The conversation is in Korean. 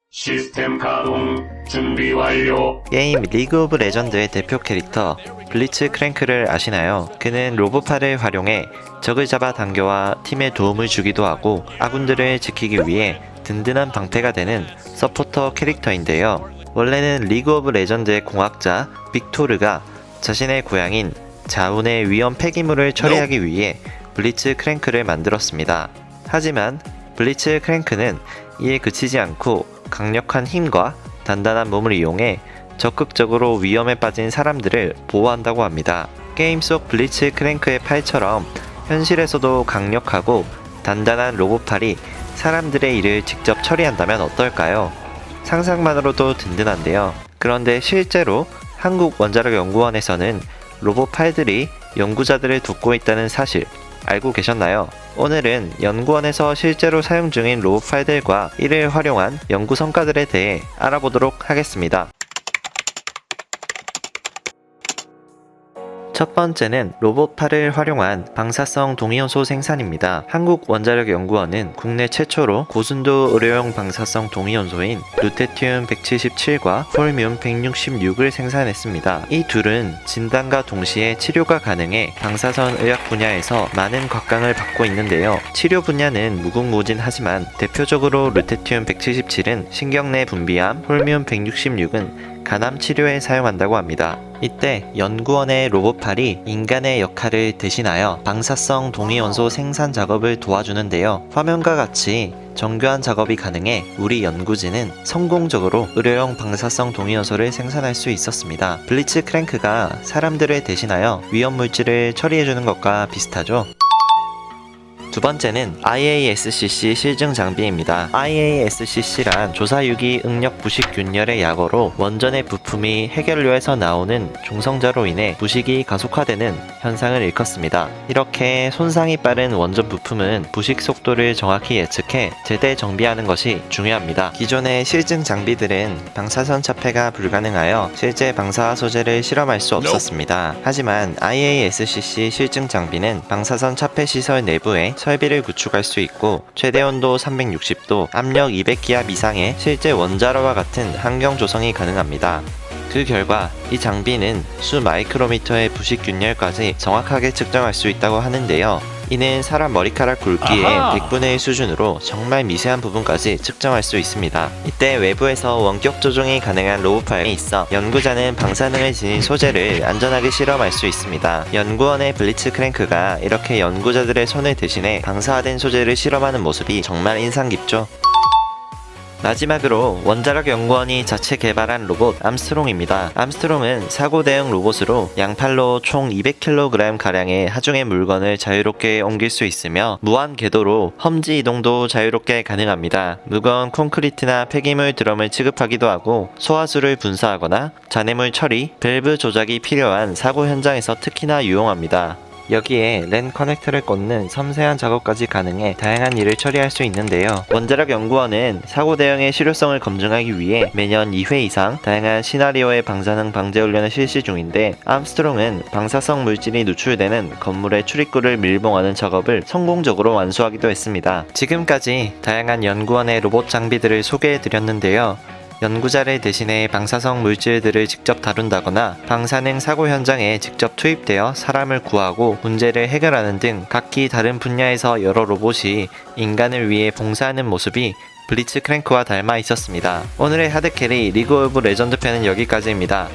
시스템 가동 준비 완료. 게임 리그 오브 레전드의 대표 캐릭터 블리츠 크랭크를 아시나요? 그는 로봇팔을 활용해 적을 잡아 당겨와 팀에 도움을 주기도 하고 아군들을 지키기 위해 든든한 방패가 되는 서포터 캐릭터인데요. 원래는 리그 오브 레전드의 공학자 빅토르가 자신의 고향인 자운의 위험 폐기물을 처리하기 위해 블리츠 크랭크를 만들었습니다. 하지만 블리츠 크랭크는 이에 그치지 않고 강력한 힘과 단단한 몸을 이용해 적극적으로 위험에 빠진 사람들을 보호한다고 합니다. 게임 속 블리츠 크랭크의 팔처럼 현실에서도 강력하고 단단한 로봇팔이 사람들의 일을 직접 처리한다면 어떨까요? 상상만으로도 든든한데요. 그런데 실제로 한국원자력연구원에서는 로봇팔들이 연구자들을 돕고 있다는 사실 알고 계셨나요? 오늘은 연구원에서 실제로 사용 중인 로봇팔들과 이를 활용한 연구 성과들에 대해 알아보도록 하겠습니다. 첫 번째는 로봇팔을 활용한 방사성 동위원소 생산입니다. 한국원자력연구원은 국내 최초로 고순도 의료용 방사성 동위원소인 루테튬 177과 폴뮴 166을 생산했습니다. 이 둘은 진단과 동시에 치료가 가능해 방사선 의학 분야에서 많은 곽강을 받고 있는데요. 치료 분야는 무궁무진하지만 대표적으로 루테튬 177은 신경내 분비암, 폴뮴 166은 간암 치료에 사용한다고 합니다. 이때 연구원의 로봇팔이 인간의 역할을 대신하여 방사성 동위원소 생산 작업을 도와주는데요. 화면과 같이 정교한 작업이 가능해 우리 연구진은 성공적으로 의료용 방사성 동위원소를 생산할 수 있었습니다. 블리츠 크랭크가 사람들을 대신하여 위험물질을 처리해주는 것과 비슷하죠. 두 번째는 IASCC 실증 장비입니다. IASCC란 조사유기 응력 부식 균열의 약어로 원전의 부품이 해결료에서 나오는 중성자로 인해 부식이 가속화되는 현상을 일컫습니다. 이렇게 손상이 빠른 원전 부품은 부식 속도를 정확히 예측해 제대 정비하는 것이 중요합니다. 기존의 실증 장비들은 방사선 차폐가 불가능하여 실제 방사화 소재를 실험할 수 없었습니다. 하지만 IASCC 실증 장비는 방사선 차폐 시설 내부에 설비를 구축할 수 있고 최대 온도 360도, 압력 200기압 이상의 실제 원자로와 같은 환경 조성이 가능합니다. 그 결과 이 장비는 수 마이크로미터의 부식 균열까지 정확하게 측정할 수 있다고 하는데요. 이는 사람 머리카락 굵기의 100분의 1 수준으로 정말 미세한 부분까지 측정할 수 있습니다. 이때 외부에서 원격 조종이 가능한 로봇팔이 있어 연구자는 방사능을 지닌 소재를 안전하게 실험할 수 있습니다. 연구원의 블리츠 크랭크가 이렇게 연구자들의 손을 대신해 방사화된 소재를 실험하는 모습이 정말 인상 깊죠. 마지막으로 원자력연구원이 자체 개발한 로봇 암스트롱입니다. 암스트롱은 사고 대응 로봇으로 양팔로 총 200kg가량의 하중의 물건을 자유롭게 옮길 수 있으며 무한 궤도로 험지 이동도 자유롭게 가능합니다. 무거운 콘크리트나 폐기물 드럼을 취급하기도 하고 소화수를 분사하거나 잔해물 처리, 밸브 조작이 필요한 사고 현장에서 특히나 유용합니다. 여기에 랜 커넥터를 꽂는 섬세한 작업까지 가능해 다양한 일을 처리할 수 있는데요. 원자력연구원은 사고 대응의 실효성을 검증하기 위해 매년 2회 이상 다양한 시나리오의 방사능 방제 훈련을 실시 중인데 암스트롱은 방사성 물질이 누출되는 건물의 출입구를 밀봉하는 작업을 성공적으로 완수하기도 했습니다. 지금까지 다양한 연구원의 로봇 장비들을 소개해드렸는데요. 연구자를 대신해 방사성 물질들을 직접 다룬다거나 방사능 사고 현장에 직접 투입되어 사람을 구하고 문제를 해결하는 등 각기 다른 분야에서 여러 로봇이 인간을 위해 봉사하는 모습이 블리츠 크랭크와 닮아 있었습니다. 오늘의 하드캐리 리그 오브 레전드 편은 여기까지입니다.